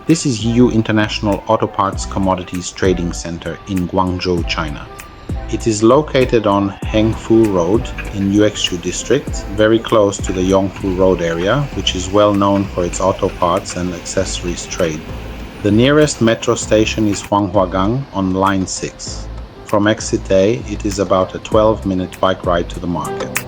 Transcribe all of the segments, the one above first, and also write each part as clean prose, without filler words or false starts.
This is Yiyou International Auto Parts Commodities Trading Center in Guangzhou, China. It is located on Hengfu Road in Yuexu District, very close to the Yongfu Road area, which is well known for its auto parts and accessories trade. The nearest metro station is Huanghuagang on Line 6. From Exit A, it is about a 12-minute bike ride to the market.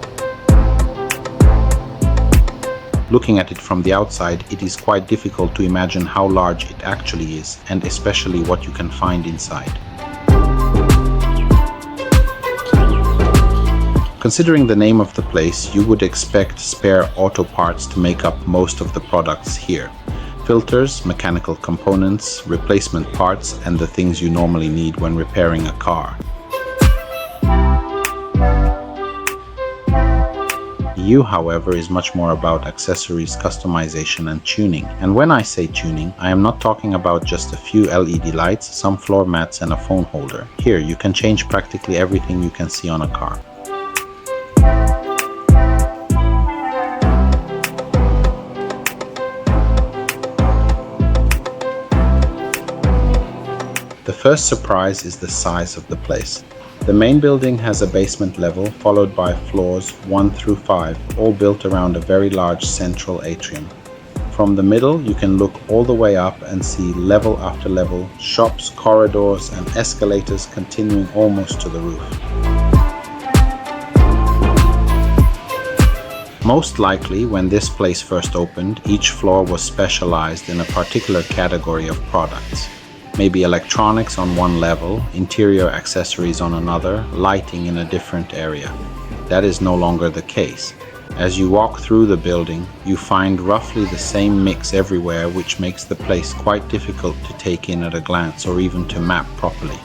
Looking at it from the outside, it is quite difficult to imagine how large it actually is, and especially what you can find inside. Considering the name of the place, you would expect spare auto parts to make up most of the products here. Filters, mechanical components, replacement parts, and the things you normally need when repairing a car. Yiyou, however, is much more about accessories, customization, and tuning. And when I say tuning, I am not talking about just a few LED lights, some floor mats, and a phone holder. Here, you can change practically everything you can see on a car. The first surprise is the size of the place. The main building has a basement level, followed by floors 1 through 5, all built around a very large central atrium. From the middle, you can look all the way up and see level after level, shops, corridors, and escalators continuing almost to the roof. Most likely, when this place first opened, each floor was specialized in a particular category of products. Maybe electronics on one level, interior accessories on another, lighting in a different area. That is no longer the case. As you walk through the building, you find roughly the same mix everywhere, which makes the place quite difficult to take in at a glance or even to map properly.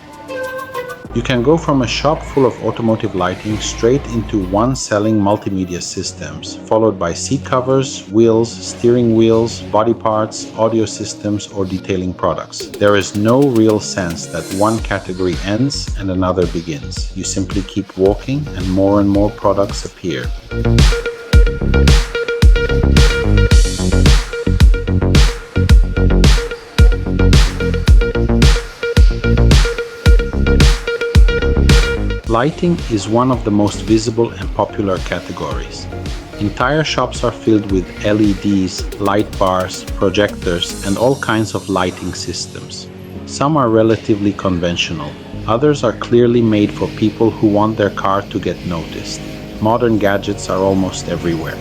You can go from a shop full of automotive lighting straight into one selling multimedia systems, followed by seat covers, wheels, steering wheels, body parts, audio systems, or detailing products. There is no real sense that one category ends and another begins. You simply keep walking and more products appear. Lighting is one of the most visible and popular categories. Entire shops are filled with LEDs, light bars, projectors, and all kinds of lighting systems. Some are relatively conventional. Others are clearly made for people who want their car to get noticed. Modern gadgets are almost everywhere.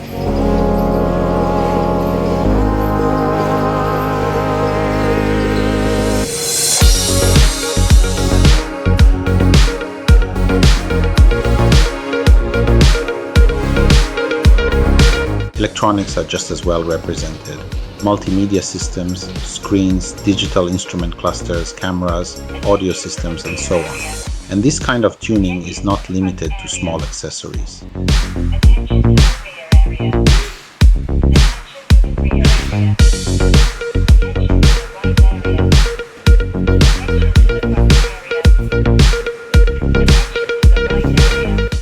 Electronics are just as well represented. Multimedia systems, screens, digital instrument clusters, cameras, audio systems, and so on. And this kind of tuning is not limited to small accessories.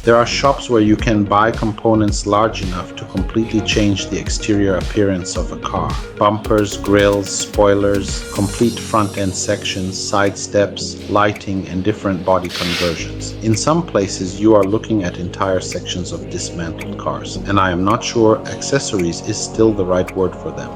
There are shops where you can buy components large enough to completely change the exterior appearance of a car. Bumpers, grills, spoilers, complete front-end sections, side steps, lighting, and different body conversions. In some places, you are looking at entire sections of dismantled cars, and I am not sure accessories is still the right word for them.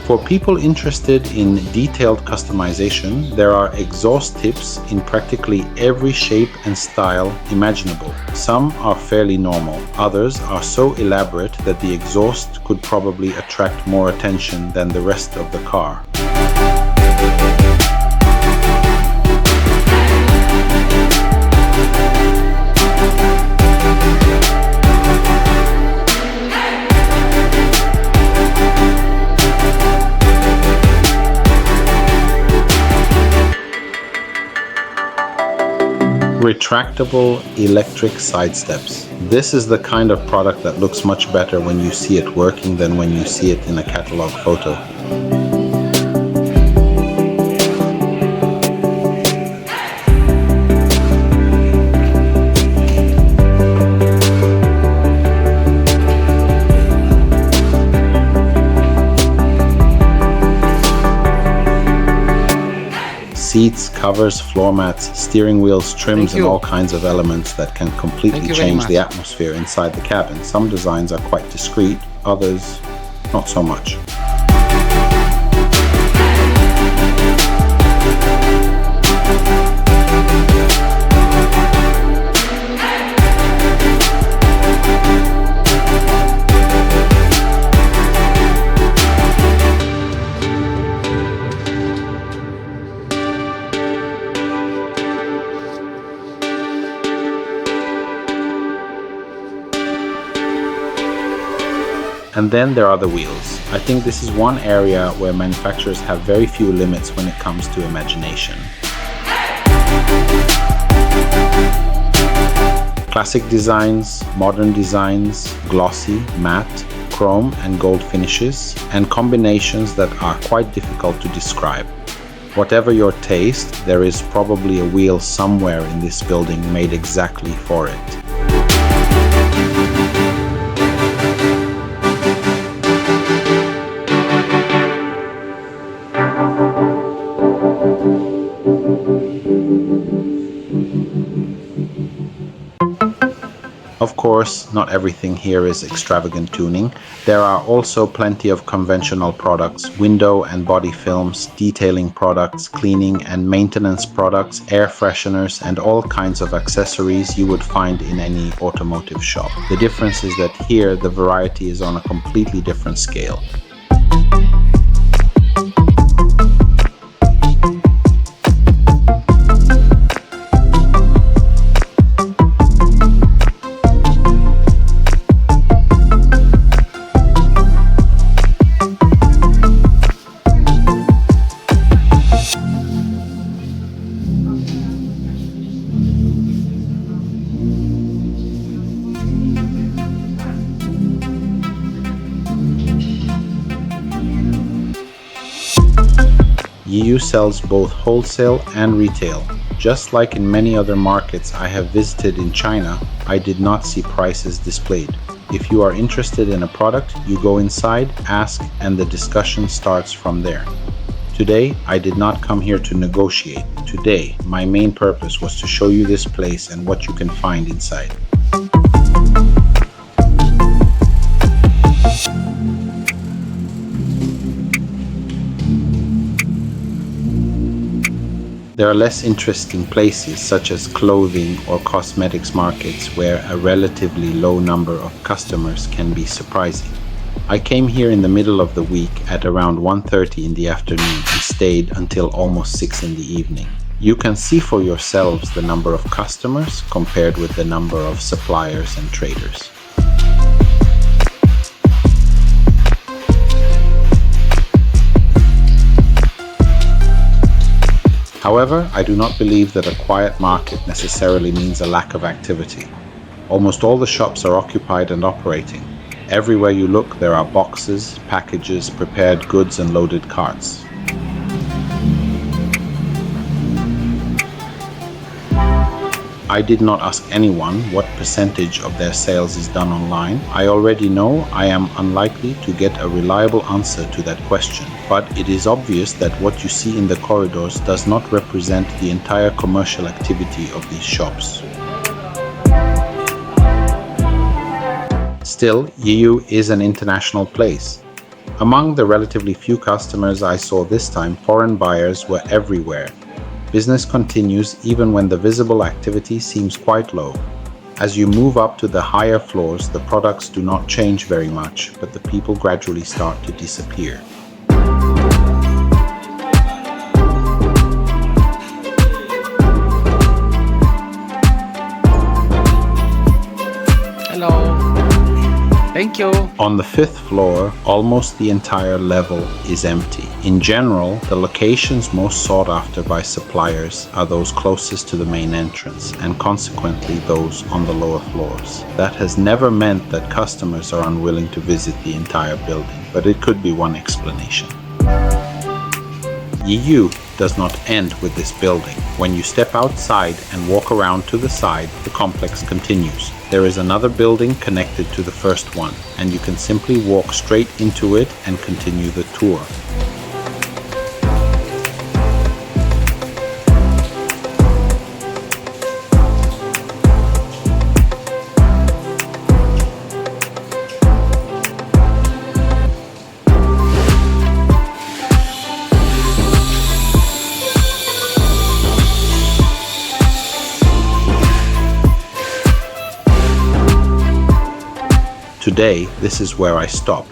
For people interested in detailed customization, there are exhaust tips in practically every shape and style imaginable. Some are fairly normal, others are so elaborate that the exhaust could probably attract more attention than the rest of the car. Retractable electric side steps. This is the kind of product that looks much better when you see it working than when you see it in a catalog photo. Seats, covers, floor mats, steering wheels, trims, and all kinds of elements that can completely change the atmosphere inside the cabin. Some designs are quite discreet, others not so much. And then there are the wheels. I think this is one area where manufacturers have very few limits when it comes to imagination. Classic designs, modern designs, glossy, matte, chrome and gold finishes, and combinations that are quite difficult to describe. Whatever your taste, there is probably a wheel somewhere in this building made exactly for it. Of course, not everything here is extravagant tuning. There are also plenty of conventional products, window and body films, detailing products, cleaning and maintenance products, air fresheners, and all kinds of accessories you would find in any automotive shop. The difference is that here the variety is on a completely different scale. Yiyou sells both wholesale and retail. Just like in many other markets I have visited in China, I did not see prices displayed. If you are interested in a product, you go inside, ask, and the discussion starts from there. Today, I did not come here to negotiate. Today, my main purpose was to show you this place and what you can find inside. There are less interesting places such as clothing or cosmetics markets where a relatively low number of customers can be surprising. I came here in the middle of the week at around 1:30 in the afternoon and stayed until almost 6 in the evening. You can see for yourselves the number of customers compared with the number of suppliers and traders. However, I do not believe that a quiet market necessarily means a lack of activity. Almost all the shops are occupied and operating. Everywhere you look, there are boxes, packages, prepared goods, and loaded carts. I did not ask anyone what percentage of their sales is done online. I already know I am unlikely to get a reliable answer to that question, but it is obvious that what you see in the corridors does not represent the entire commercial activity of these shops. Still, Yiyou is an international place. Among the relatively few customers I saw this time, foreign buyers were everywhere. Business continues even when the visible activity seems quite low. As you move up to the higher floors, the products do not change very much, but the people gradually start to disappear. Hello. Thank you. On the fifth floor, almost the entire level is empty. In general, the locations most sought after by suppliers are those closest to the main entrance, and consequently those on the lower floors. That has never meant that customers are unwilling to visit the entire building, but it could be one explanation. Yiyou does not end with this building. When you step outside and walk around to the side, the complex continues. There is another building connected to the first one, and you can simply walk straight into it and continue the tour. Today, this is where I stop.